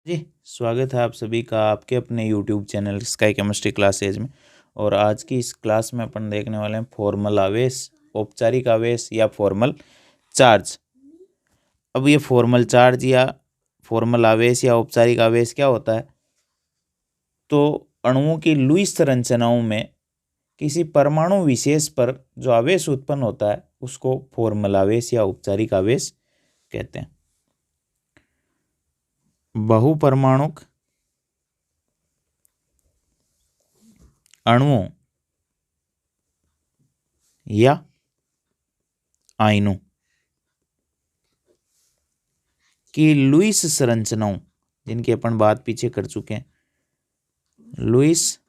जी, स्वागत है आप सभी का आपके अपने YouTube channel sky chemistry classes में। और आज की इस क्लास में अपन देखने वाले हैं फॉर्मल आवेश, औपचारिक आवेश या फॉर्मल चार्ज। अब ये फॉर्मल चार्ज या फॉर्मल आवेश या औपचारिक आवेश क्या होता है? तो अणुओं की लुईस संरचनाओं में किसी परमाणु विशेष पर जो आवेश उत्पन्न होता है उसको फॉर्मल आवेश या औपचारिक आवेश कहते हैं। बहुपरमाणुक अणुओं या आयनों की लुईस संरचनाओं, जिनकी अपन बात पीछे कर चुके हैं, लुईस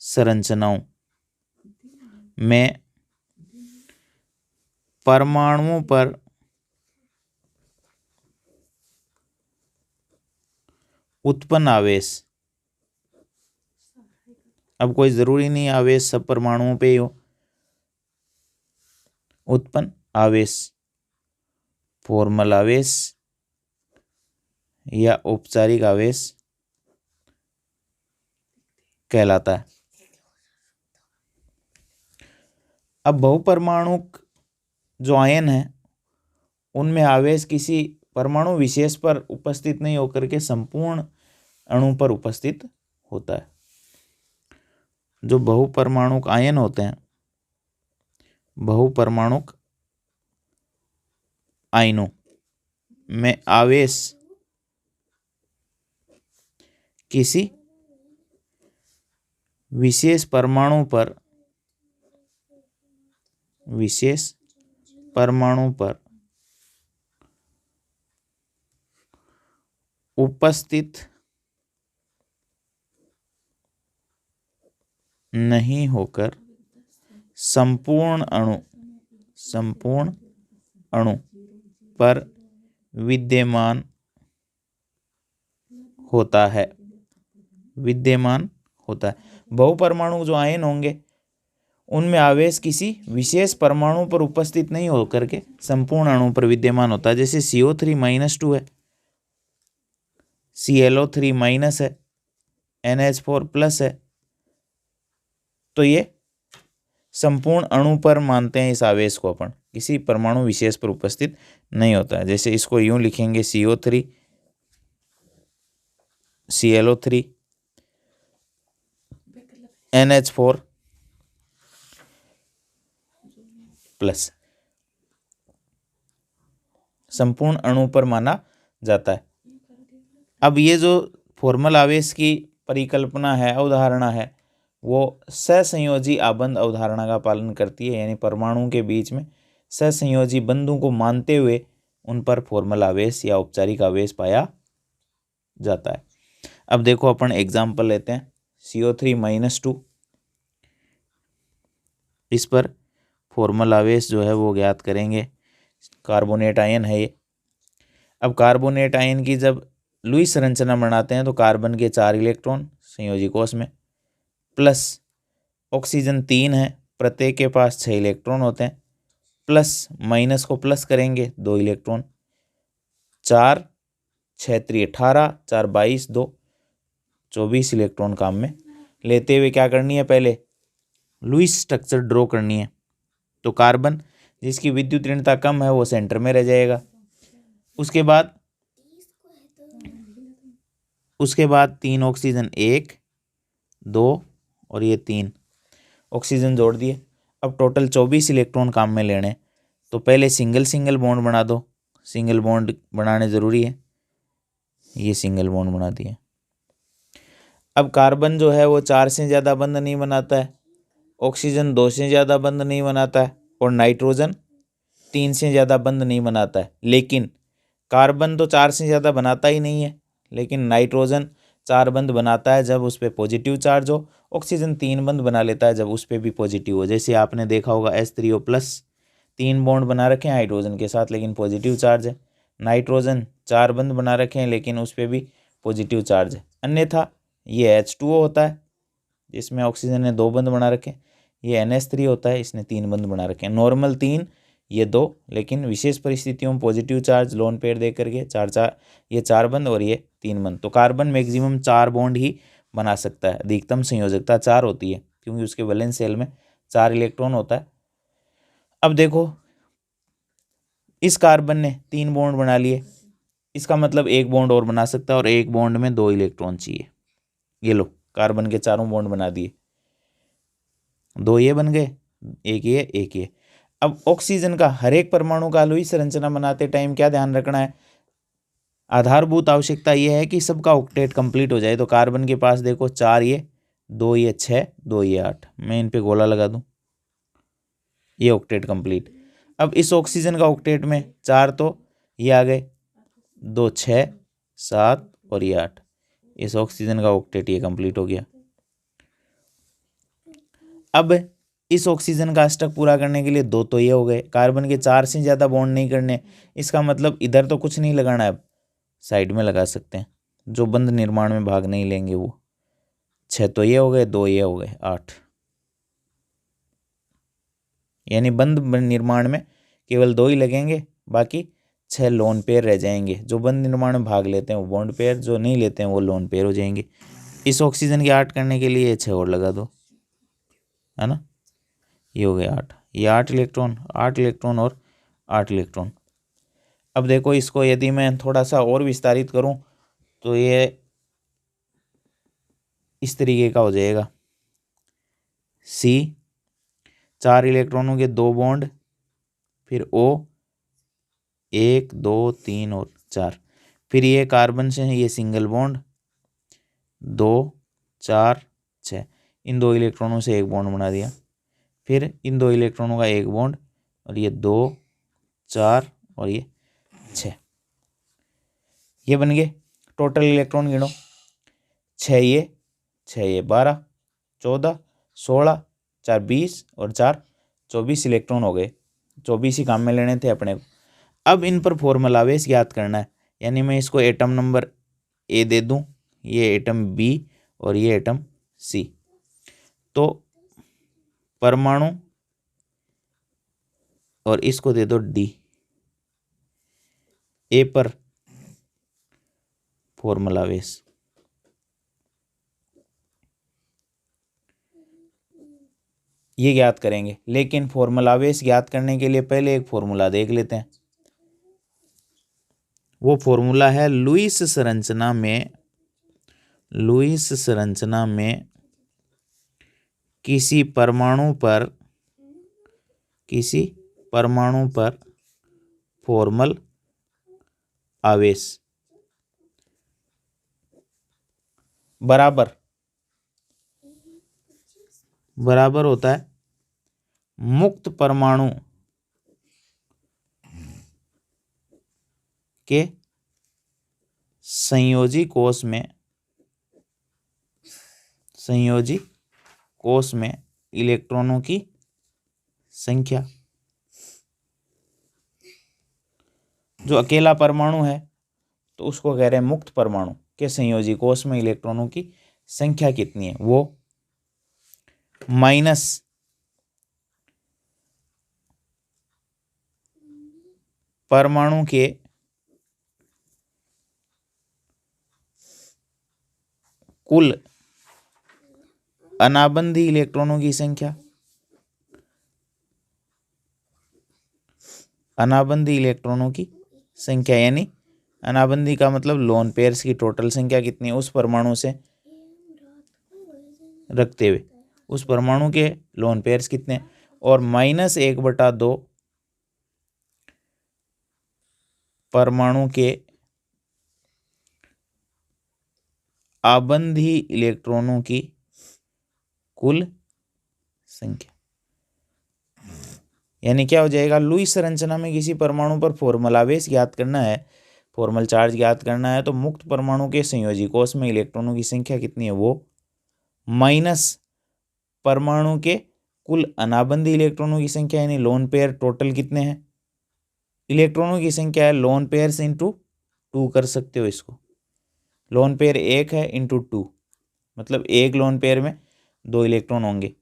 संरचनाओं में परमाणुओं पर उत्पन्न आवेश, अब कोई जरूरी नहीं आवेश सब परमाणुओं पे ही हो, उत्पन्न आवेश फॉर्मल आवेश या औपचारिक आवेश कहलाता है। अब बहुपरमाणुक जो आयन है उनमें आवेश किसी परमाणु विशेष पर उपस्थित नहीं होकर के संपूर्ण अणु पर उपस्थित होता है। जो बहुपरमाणुक आयन होते हैं, बहुपरमाणुक आयनों में आवेश किसी विशेष परमाणु पर उपस्थित नहीं होकर संपूर्ण अणु पर विद्यमान होता है। बहुपरमाणु जो आयन होंगे उनमें आवेश किसी विशेष परमाणु पर उपस्थित नहीं होकर के संपूर्ण अणु पर विद्यमान होता है। जैसे CO3-2 है, ClO3- है, NH4+ है, तो ये संपूर्ण अणु पर मानते हैं इस आवेश को अपन, किसी परमाणु विशेष पर उपस्थित नहीं होता है। जैसे इसको यूं लिखेंगे CO3 ClO3 NH4+। संपूर्ण अणु पर माना जाता है। अब ये जो फॉर्मल आवेश की परिकल्पना है, अवधारणा है, वो सहसंयोजी आबंध अवधारणा का पालन करती है। यानी परमाणुओं के बीच में सहसंयोजी बंधों को मानते हुए उन पर फॉर्मल आवेश या औपचारिक आवेश पाया जाता है। अब देखो अपन एग्जाम्पल लेते हैं CO3-2, इस पर फॉर्मल आवेश जो है वो ज्ञात करेंगे। कार्बोनेट आयन है ये। अब कार्बोनेट आयन की जब लुईस संरचना बनाते हैं तो कार्बन के 4 इलेक्ट्रॉन संयोजी कोष में, प्लस ऑक्सीजन 3 है, प्रत्येक के पास 6 इलेक्ट्रॉन होते हैं, प्लस माइनस को प्लस करेंगे 2 इलेक्ट्रॉन, 4 6 × 18, 4 22, 2 24 इलेक्ट्रॉन काम में लेते हुए क्या करनी है, पहले लुईस स्ट्रक्चर ड्रॉ करनी है। तो कार्बन जिसकी विद्युत ऋणता कम है वो सेंटर में रह जाएगा। उसके बाद 3 ऑक्सीजन, 1 2 और ये 3 ऑक्सीजन जोड़ दिए। अब टोटल 24 इलेक्ट्रॉन काम में लेने, तो पहले सिंगल बॉन्ड बना दो। सिंगल बॉन्ड बनाने ज़रूरी है, ये सिंगल बॉन्ड बना दिए। अब कार्बन जो है वो 4 से ज़्यादा बंध नहीं बनाता है, ऑक्सीजन 2 से ज़्यादा बंध नहीं बनाता है, और नाइट्रोजन 3 से ज़्यादा बंध नहीं बनाता है। लेकिन कार्बन तो 4 से ज़्यादा बनाता ही नहीं है, लेकिन नाइट्रोजन 4 बंध बनाता है जब उस पर पॉजिटिव चार्ज हो। ऑक्सीजन 3 बंध बना लेता है जब उस पर भी पॉजिटिव हो। जैसे आपने देखा होगा H3O+, 3 बॉन्ड बना रखे हैं हाइड्रोजन के साथ लेकिन पॉजिटिव चार्ज है। नाइट्रोजन 4 बंध बना रखे हैं लेकिन उस पर भी पॉजिटिव चार्ज है। अन्यथा ये H2O होता है जिसमें ऑक्सीजन ने 2 बंध बना रखे हैं। ये NH3 होता है, इसने 3 बंध बना रखे हैं। नॉर्मल 3 ये 2, लेकिन विशेष परिस्थितियों में पॉजिटिव चार्ज लोन पेयर दे करके ये 4 बंद और ये 3 बंद। तो कार्बन मैक्सिमम 4 बॉन्ड ही बना सकता है, अधिकतम संयोजकता 4 होती है क्योंकि उसके वैलेंस शेल में 4 इलेक्ट्रॉन होता है। अब देखो इस कार्बन ने 3 बॉन्ड बना लिए, इसका मतलब 1 बॉन्ड और बना सकता है और 1 बॉन्ड में 2 इलेक्ट्रॉन चाहिए। ये लो कार्बन के चारों बॉन्ड बना दिए, 2 ये बन गए, एक ये। अब ऑक्सीजन का हर एक परमाणु का लुईस संरचना बनाते टाइम क्या ध्यान रखना है, आधारभूत आवश्यकता यह है कि सबका ऑक्टेट कंप्लीट हो जाए। तो कार्बन के पास देखो 4 ये, 2 ये 6, 2 ये 8, मैं इन पे गोला लगा दूं, ये ऑक्टेट कंप्लीट। अब इस ऑक्सीजन का ऑक्टेट में 4 तो ये आ गए, 2 6 7 और ये 8, इस ऑक्सीजन का ऑक्टेट ये कंप्लीट हो गया। अब इस ऑक्सीजन का अष्टक पूरा करने के लिए 2 तो ये हो गए, कार्बन के 4 से ज़्यादा बॉन्ड नहीं करने, इसका मतलब इधर तो कुछ नहीं लगाना है, अब साइड में लगा सकते हैं, जो बंध निर्माण में भाग नहीं लेंगे वो। 6 तो ये हो गए, 2 ये हो गए, 8, यानी बंध निर्माण में केवल 2 ही लगेंगे, बाकी 6 लोन पेयर रह जाएंगे। जो बंध निर्माण में भाग लेते हैं वो बॉन्ड पेयर, जो नहीं लेते हैं वो लोन पेयर हो जाएंगे। इस ऑक्सीजन के 8 करने के लिए 6 और लगा दो, है ना, ये हो गया 8, ये 8 इलेक्ट्रॉन, 8 इलेक्ट्रॉन और 8 इलेक्ट्रॉन। अब देखो इसको यदि मैं थोड़ा सा और विस्तारित करूं तो ये इस तरीके का हो जाएगा, C 4 इलेक्ट्रॉनों के 2 बॉन्ड, फिर O 1 2 3 और 4, फिर ये कार्बन से ये सिंगल बॉन्ड 2 4 6, इन 2 इलेक्ट्रॉनों से एक बॉन्ड बना दिया, फिर इन 2 इलेक्ट्रॉनों का एक बॉन्ड और ये 2 4 और ये 6, ये बन गए। टोटल इलेक्ट्रॉन गिनो, 6 ये 12 14 16 4 20 और 4 24 इलेक्ट्रॉन हो गए, 24 ही काम में लेने थे अपने को। अब इन पर फॉर्मूला बेस याद करना है, यानी मैं इसको एटम नंबर A दे दूं, ये एटम B और ये एटम C। तो परमाणु और इसको दे दो D, A पर फॉर्मूला बेस, ये ज्ञात करेंगे। लेकिन फॉर्मूला बेस ज्ञात करने के लिए पहले एक फॉर्मूला देख लेते हैं। वो फॉर्मूला है लुईस संरचना में किसी परमाणु पर फॉर्मल आवेश बराबर होता है मुक्त परमाणु के संयोजी कोष में इलेक्ट्रॉनों की संख्या। जो अकेला परमाणु है तो उसको कह रहे हैं मुक्त परमाणु के संयोजी कोष में इलेक्ट्रॉनों की संख्या कितनी है, वो माइनस परमाणु के कुल अनाबंधी इलेक्ट्रॉनों की संख्या, अनाबंधी इलेक्ट्रॉनों की संख्या, यानी अनाबंधी का मतलब लोन पेयर्स की टोटल संख्या कितनी है उस परमाणु से रखते हुए, उस परमाणु के लोन पेयर्स कितने, और -1/2 परमाणु के आबंधी इलेक्ट्रॉनों की कुल संख्या। यानी क्या हो जाएगा, लुईस संरचना में किसी परमाणु पर फॉर्मल आवेश ज्ञात करना है, फॉर्मल चार्ज ज्ञात करना है, तो मुक्त परमाणु के संयोजी कोष में इलेक्ट्रॉनों की संख्या कितनी है, वो माइनस परमाणु के कुल अनाबंधी इलेक्ट्रॉनों की संख्या, यानी लोन पेयर टोटल कितने हैं, इलेक्ट्रॉनों की संख्या है, लोन पेयर इंटू 2 कर सकते हो इसको, लोन पेयर 1 है इंटू 2, मतलब एक लोन पेयर में 2 इलेक्ट्रॉन होंगे।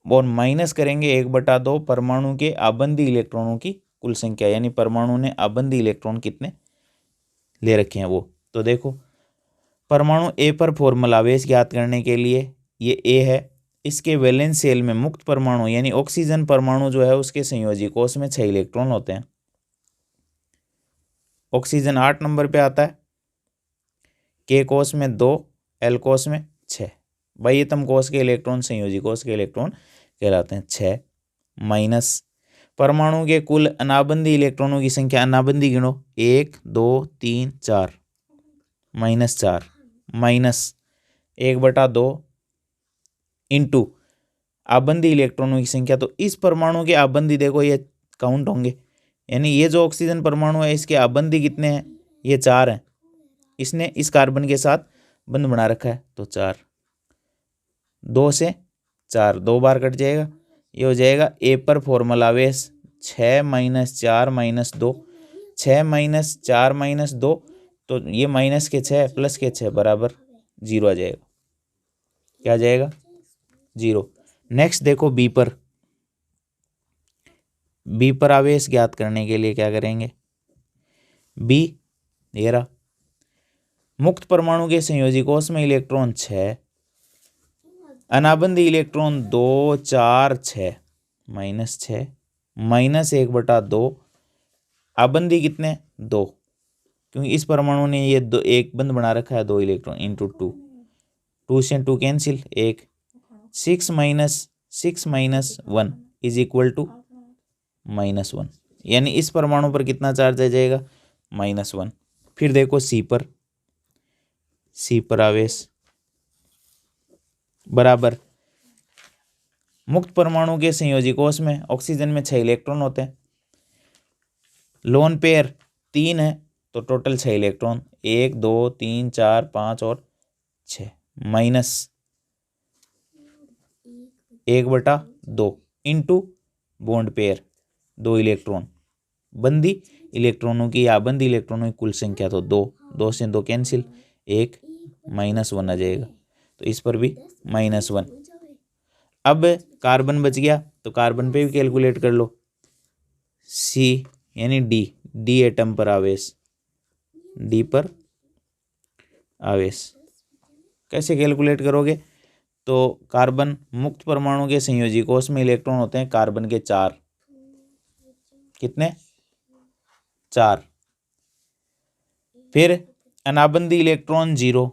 और माइनस करेंगे 1/2 परमाणु के आबंदी इलेक्ट्रॉनों की कुल संख्या, यानी परमाणु ने आबंदी इलेक्ट्रॉन कितने ले रखे हैं वो। तो देखो परमाणु ए पर फॉर्मल आवेश ज्ञात करने के लिए ये ए है, इसके वैलेंस शेल में मुक्त परमाणु यानी ऑक्सीजन परमाणु जो है उसके संयोजी कोष में 6 इलेक्ट्रॉन होते हैं। ऑक्सीजन 8 नंबर पे आता है, के कोष में 2, एल कोष में 6। बाह्यतम कोष के इलेक्ट्रॉन संयोजी कोष के इलेक्ट्रॉन कहलाते हैं 6। माइनस परमाणु के कुल अनाबंदी इलेक्ट्रॉनों की संख्या, अनाबंदी गिनो 1 2 3 4 -4 माइनस 1/2 इंटू आबंदी इलेक्ट्रॉनों की संख्या। तो इस परमाणु के आबंदी देखो ये काउंट होंगे, यानी ये जो ऑक्सीजन परमाणु है इसके आबंदी कितने हैं, ये 4 हैं। इसने इस कार्बन के साथ बंध बना रखा है तो 4, 2 से 4 2 बार कट जाएगा, ये हो जाएगा ए पर फॉर्मल आवेश 6 - 4 - 2, 6 - 4 - 2, तो ये माइनस के 6 प्लस के 6 बराबर 0 आ जाएगा। क्या आ जाएगा 0। नेक्स्ट देखो बी पर आवेश ज्ञात करने के लिए क्या करेंगे, बी ये रहा, मुक्त परमाणु के संयोजी कोष में इलेक्ट्रॉन 6, अनाबंदी इलेक्ट्रॉन 2 4 6 -6 -1/2 आबंदी कितने 2, क्योंकि इस परमाणु ने ये एक बंध बना रखा है 2 इलेक्ट्रॉन इंटू 2, 2 से 2 कैंसिल 1, 6 - 6 - 1 इज इक्वल टू -1, यानी इस परमाणु पर कितना चार्ज आ जाएगा -1। फिर देखो सी पर आवेश बराबर, मुक्त परमाणु के संयोजी कोष में ऑक्सीजन में 6 इलेक्ट्रॉन होते हैं, लोन पेयर 3 है तो टोटल 6 इलेक्ट्रॉन 1 2 3 4 5 और 6 minus 1/2 into bond pair 2 electron, बंदी इलेक्ट्रॉनों की या बंदी इलेक्ट्रॉनों की कुल संख्या तो 2, 2 से 2 कैंसिल 1 -1 आ जाएगा, तो इस पर भी -1। अब कार्बन बच गया तो कार्बन पे भी कैलकुलेट कर लो, सी यानी डी एटम पर आवेश, डी पर आवेश कैसे कैलकुलेट करोगे, तो कार्बन मुक्त परमाणु के संयोजी कोष में इलेक्ट्रॉन होते हैं कार्बन के 4, कितने 4, फिर अनाबंदी इलेक्ट्रॉन 0,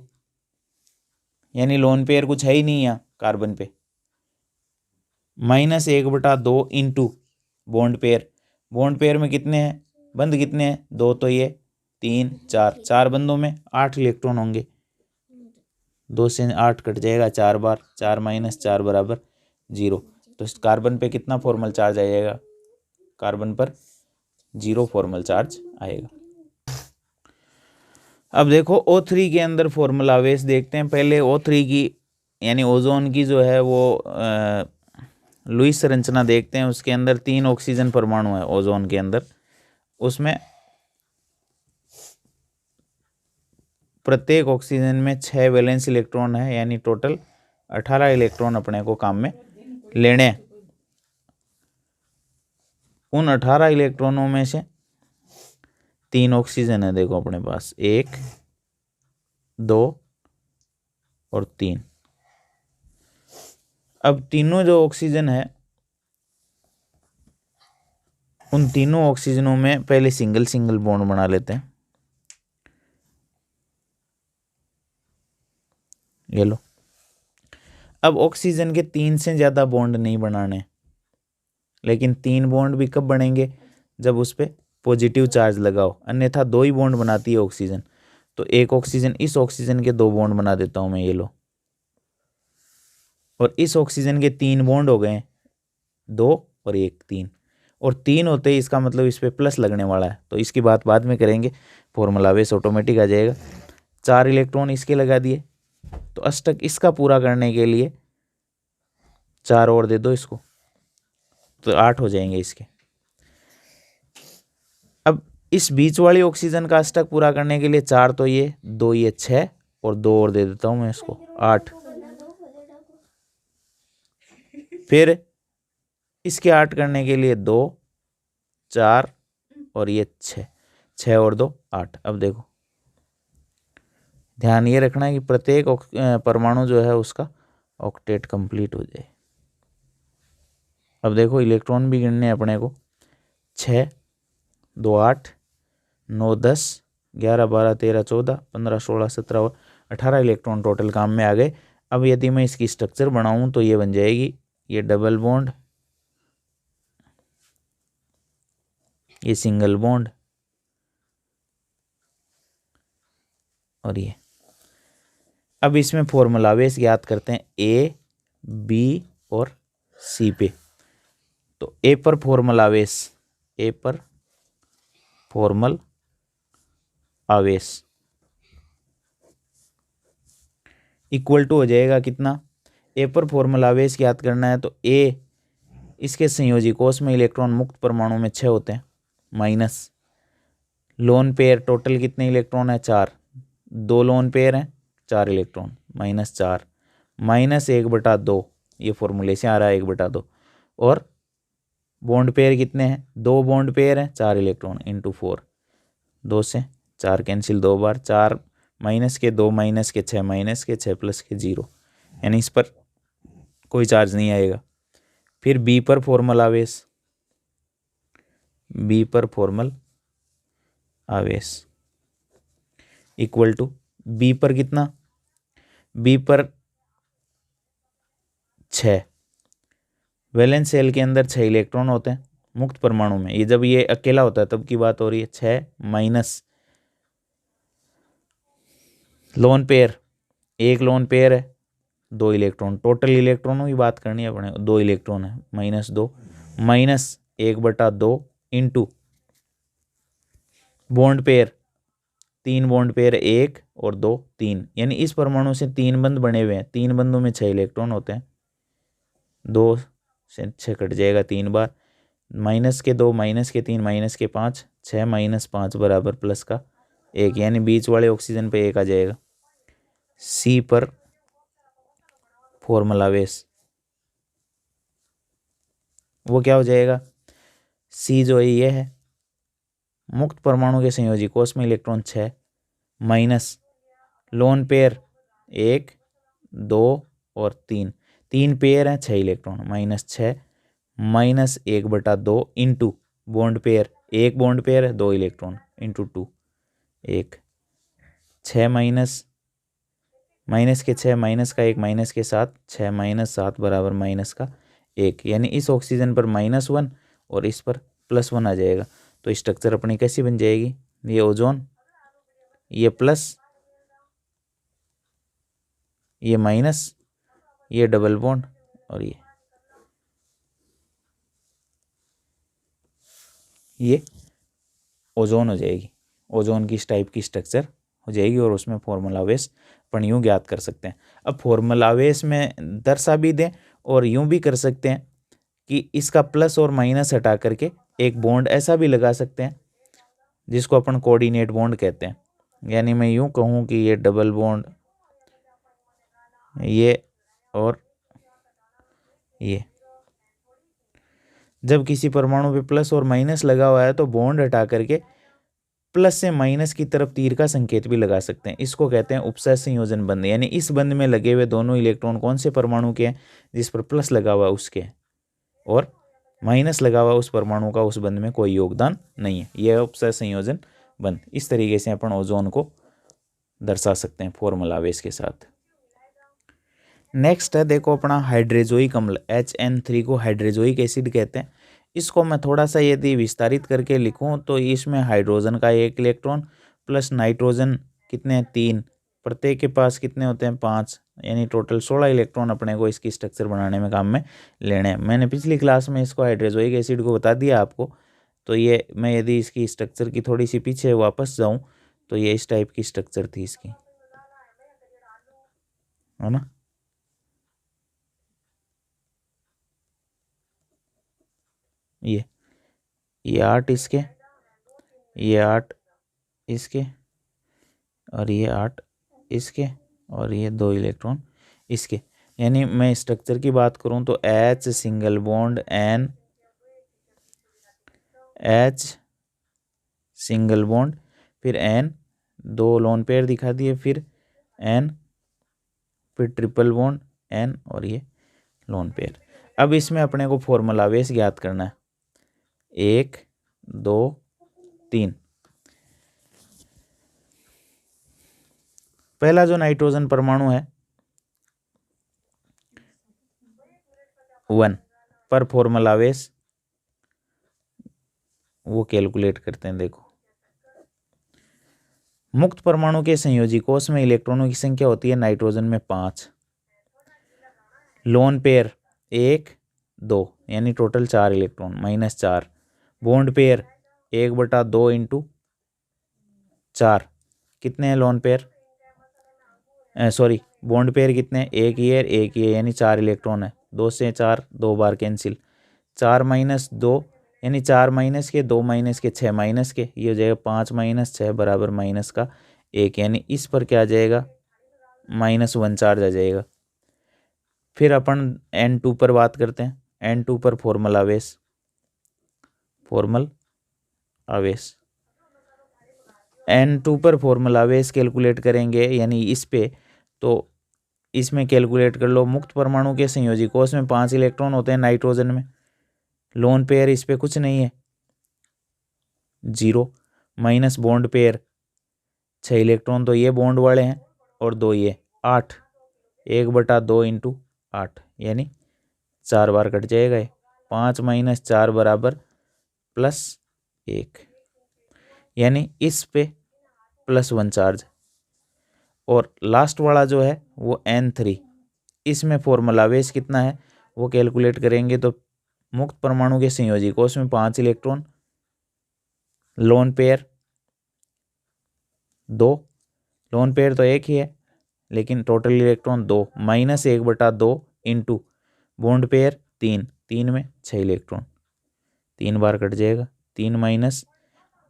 यानी लोन पेयर कुछ है ही नहीं यहाँ कार्बन पे, -1/2 इंटू बॉन्ड पेयर में कितने हैं बंद, कितने हैं 2, तो ये 3 4, 4 बंदों में 8 इलेक्ट्रॉन होंगे, 2 से 8 कट जाएगा 4 बार, 4 - 4 बराबर 0, तो इस कार्बन पे कितना फॉर्मल चार्ज आएगा, कार्बन पर 0 फॉर्मल चार्ज आएगा। अब देखो O3 के अंदर फॉर्मल आवेश देखते हैं। पहले O3 की यानी ओजोन की जो है वो लुईस संरचना देखते हैं। उसके अंदर 3 ऑक्सीजन परमाणु है ओजोन के अंदर, उसमें प्रत्येक ऑक्सीजन में 6 वैलेंस इलेक्ट्रॉन है, यानी टोटल 18 इलेक्ट्रॉन अपने को काम में लेने हैं। उन 18 इलेक्ट्रॉनों में से 3 ऑक्सीजन है, देखो अपने पास 1 2 और 3। अब तीनों जो ऑक्सीजन है उन तीनों ऑक्सीजनों में पहले सिंगल बॉन्ड बना लेते हैं, ये लो। अब ऑक्सीजन के 3 से ज़्यादा बॉन्ड नहीं बनाने, लेकिन 3 बॉन्ड भी कब बनेंगे, जब उस पर पॉजिटिव चार्ज लगाओ, अन्यथा 2 ही बॉन्ड बनाती है ऑक्सीजन। तो एक ऑक्सीजन, इस ऑक्सीजन के 2 बॉन्ड बना देता हूँ मैं, ये लो, और इस ऑक्सीजन के 3 बॉन्ड हो गए, 2 और 1 3, और 3 होते ही इसका मतलब इस पर प्लस लगने वाला है, तो इसकी बात बाद में करेंगे, फॉर्मूला आवेश ऑटोमेटिक आ जाएगा। 4 इलेक्ट्रॉन इसके लगा दिए, तो अष्टक इसका पूरा करने के लिए 4 और दे दो इसको, तो 8 हो जाएंगे इसके। अब इस बीच वाली ऑक्सीजन का अष्टक पूरा करने के लिए 4 तो ये, 2 ये 6, और 2 और दे देता हूं मैं इसको 8। फिर इसके 8 करने के लिए 2 4 और ये 6, 6 और 2 8। अब देखो ध्यान ये रखना है कि प्रत्येक परमाणु जो है उसका ऑक्टेट कंप्लीट हो जाए। अब देखो इलेक्ट्रॉन भी गिनने अपने को, 6 2 8 9 10 11 12 13 14 15 16 17 और 18 इलेक्ट्रॉन टोटल काम में आ गए। अब यदि मैं इसकी स्ट्रक्चर बनाऊं तो ये बन जाएगी, ये डबल बॉन्ड, ये सिंगल बॉन्ड और ये। अब इसमें फॉर्मूला बेस याद करते हैं ए बी और सी पे। तो ए पर फॉर्मूला बेस, ए पर फॉर्मल आवेश इक्वल टू हो जाएगा कितना, ए पर फॉर्मल आवेश याद करना है तो ए इसके संयोजी कोष में इलेक्ट्रॉन मुक्त परमाणु में 6 होते हैं, माइनस लोन पेयर टोटल कितने इलेक्ट्रॉन है 4, 2 लोन पेयर हैं 4 इलेक्ट्रॉन, माइनस 4 माइनस 1/2, ये फॉर्मूले से आ रहा है 1/2। और बॉन्ड पेयर कितने हैं, 2 बॉन्ड पेयर हैं 4 इलेक्ट्रॉन इंटू 4, 2 से 4 कैंसिल 2 बार, 4 माइनस के 2 माइनस के 6 माइनस के 6 प्लस के 0, यानी इस पर कोई चार्ज नहीं आएगा। फिर बी पर फॉर्मल आवेश, बी पर फॉर्मल आवेश इक्वल टू बी पर कितना, बी पर 6, वैलेंस सेल के अंदर 6 इलेक्ट्रॉन होते हैं मुक्त परमाणु में, ये जब ये अकेला होता है तब की बात हो रही है, 6 माइनस लोन पेयर, एक लोन पेयर है 2 इलेक्ट्रॉन, टोटल इलेक्ट्रॉनों की बात करनी है अपने, 2 इलेक्ट्रॉन है minus 2 minus 1/2 into bond pair, 3 bond pair 1 और 2 3, यानी इस परमाणु से 3 बंध बने हुए हैं, 3 बंधों में 6 इलेक्ट्रॉन होते हैं, 2 से 6 कट जाएगा 3 बार, माइनस के 2 माइनस के 3 माइनस के 5, 6 माइनस 5 बराबर प्लस का 1, यानी बीच वाले ऑक्सीजन पे 1 आ जाएगा। सी पर फॉर्मल आवेश वो क्या हो जाएगा, सी जो है ये है मुक्त परमाणु के संयोजी कोष में इलेक्ट्रॉन 6 माइनस लोन पेयर 1 2 और 3, 3 पेयर हैं 6 electron, minus 6 minus 1/2 into bond pair, 1 bond pair है 2 इलेक्ट्रॉन इंटू 2 1, 6 माइनस माइनस के 6 माइनस का 1 माइनस के 7, 6 माइनस 7 बराबर माइनस का 1, यानी इस ऑक्सीजन पर -1 और इस पर +1 आ जाएगा। तो स्ट्रक्चर अपनी कैसी बन जाएगी, ये ओजोन, ये प्लस, ये माइनस, ये डबल बॉन्ड और ये ओजोन हो जाएगी। ओजोन की इस टाइप की स्ट्रक्चर हो जाएगी और उसमें फॉर्मल आवेश अपन यूँ ज्ञात कर सकते हैं। अब फॉर्मल आवेश में दर्शा भी दें और यूँ भी कर सकते हैं कि इसका प्लस और माइनस हटा करके एक बॉन्ड ऐसा भी लगा सकते हैं जिसको अपन कोऑर्डिनेट बॉन्ड कहते हैं, यानी मैं यूँ कहूँ कि ये डबल बॉन्ड, ये और ये, जब किसी परमाणु पे प्लस और माइनस लगा हुआ है तो बॉन्ड हटा करके प्लस से माइनस की तरफ तीर का संकेत भी लगा सकते हैं, इसको कहते हैं उपसह संयोजन बंध, यानी इस बंध में लगे हुए दोनों इलेक्ट्रॉन कौन से परमाणु के हैं, जिस पर प्लस लगा हुआ है उसके, और माइनस लगा हुआ उस परमाणु का उस बंध में कोई योगदान नहीं है, यह उपसह संयोजन बंध। इस तरीके से अपन ओजोन को दर्शा सकते हैं फॉर्मल आवेश के साथ। नेक्स्ट है देखो अपना हाइड्रोजोइक अम्ल, HN3 को हाइड्रोजोइक एसिड कहते हैं। इसको मैं थोड़ा सा यदि विस्तारित करके लिखूं तो इसमें हाइड्रोजन का 1 इलेक्ट्रॉन प्लस नाइट्रोजन कितने हैं 3, प्रत्येक के पास कितने होते हैं 5, यानी टोटल 16 इलेक्ट्रॉन अपने को इसकी स्ट्रक्चर बनाने में काम में लेने हैं। मैंने पिछली क्लास में इसको हाइड्रोजोइक एसिड को बता दिया आपको। तो ये मैं यदि इसकी स्ट्रक्चर की थोड़ी सी पीछे वापस जाऊँ तो ये इस टाइप की स्ट्रक्चर थी इसकी, है ना। ये 8 इसके, ये 8 इसके और ये 8 इसके और ये 2 इलेक्ट्रॉन इसके, यानी मैं स्ट्रक्चर की बात करूं तो H single bond N, H single bond, फिर N, 2 लोन पेयर दिखा दिए, फिर N, फिर ट्रिपल बॉन्ड N और ये लोन पेयर। अब इसमें अपने को फॉर्मूला बेस ज्ञात करना है, 1 2 3। पहला जो नाइट्रोजन परमाणु है 1 पर फॉर्मूला बेस वो कैलकुलेट करते हैं। देखो, मुक्त परमाणु के संयोजी कोष में इलेक्ट्रॉनों की संख्या होती है नाइट्रोजन में 5, लोन पेयर 1 2 यानी total 4 electron -4, bond pair 1/2 into 4, कितने हैं lone pair, sorry bond pair कितने, एक ये यानी 4 इलेक्ट्रॉन है, 2 से 4 2 बार कैंसिल, 4 - 2 यानी 4 माइनस के 2 माइनस के 6 माइनस के, ये हो जाएगा 5 - 6 बराबर -1, यानी इस पर क्या आ जाएगा -1 चार्ज आ जाएगा। फिर अपन N2 पर बात करते हैं, N2 पर फॉर्मल आवेश N2 पर फॉर्मल आवेश कैलकुलेट करेंगे, यानी इस पे तो इसमें कैलकुलेट कर लो। मुक्त परमाणु के संयोजी कोष में 5 इलेक्ट्रॉन होते हैं नाइट्रोजन में, लोन पेयर इस पे कुछ नहीं है 0, माइनस बॉन्ड पेयर 6 इलेक्ट्रॉन तो ये बॉन्ड वाले हैं और 2 ये 8, 1/2 इंटू 8 यानी 4 बार कट जाएगा, 5 - 4 बराबर +1, यानी इस पे +1 चार्ज। और लास्ट वाला जो है वो N3, इसमें फॉर्मूला बेस कितना है वो कैलकुलेट करेंगे। तो मुक्त परमाणु के संयोजी कोष में 5 electron, lone pair 2, lone pair तो एक ही है लेकिन total electron 2, -1/2 into bond pair 3, 3 में 6 इलेक्ट्रॉन, 3 बार कट जाएगा, 3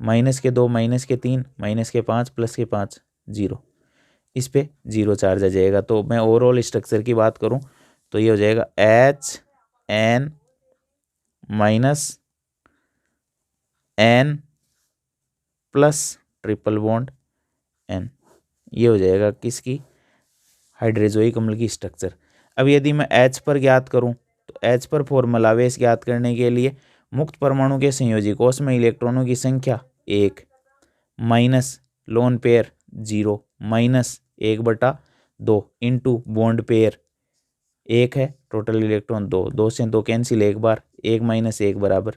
माइनस के 2 माइनस के 3 माइनस के 5 प्लस के 5 0, इस पे 0 चार्ज आ जाएगा। तो मैं ओवरऑल स्ट्रक्चर की बात करूं तो ये हो जाएगा HN -N plus triple bond N, ये हो जाएगा किसकी, हाइड्रोजोइक अम्ल की स्ट्रक्चर। अब यदि मैं H पर ज्ञात करूं तो H पर फॉर्मूला बेस ज्ञात करने के लिए मुक्त परमाणु के संयोजी कोष में इलेक्ट्रॉनों की संख्या 1 minus lone pair 0 -1/2 into bond pair 1 है, टोटल इलेक्ट्रॉन 2, 2 से 2 कैंसिल, 1 बार, 1 - 1 बराबर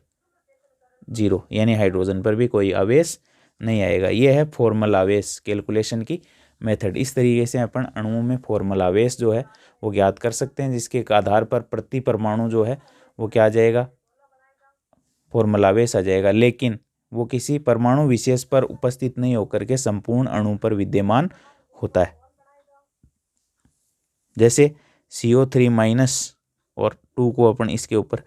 0, यानी हाइड्रोजन पर भी कोई आवेश नहीं आएगा। यह है फॉर्मल आवेश कैलकुलेशन की मेथड। इस तरीके से अपन अणुओं में फॉर्मल आवेश जो है वो ज्ञात कर सकते हैं, जिसके आधार पर प्रति परमाणु जो है वो क्या आ जाएगा, फॉर्मल आवेश आ जाएगा। लेकिन वो किसी परमाणु विशेष पर उपस्थित नहीं होकर के संपूर्ण अणु पर विद्यमान होता है। जैसे CO3- और 2 को अपन इसके ऊपर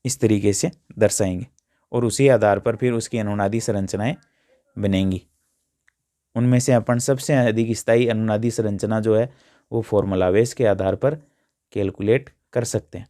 इस तरीके से दर्शाएंगे और उसी आधार पर फिर उसकी अनुनादी संरचनाएं बनेंगी। उनमें से अपन सबसे अधिक स्थायी अनुनादी संरचना जो है वो फॉर्मल आवेश के आधार पर कैलकुलेट कर सकते हैं।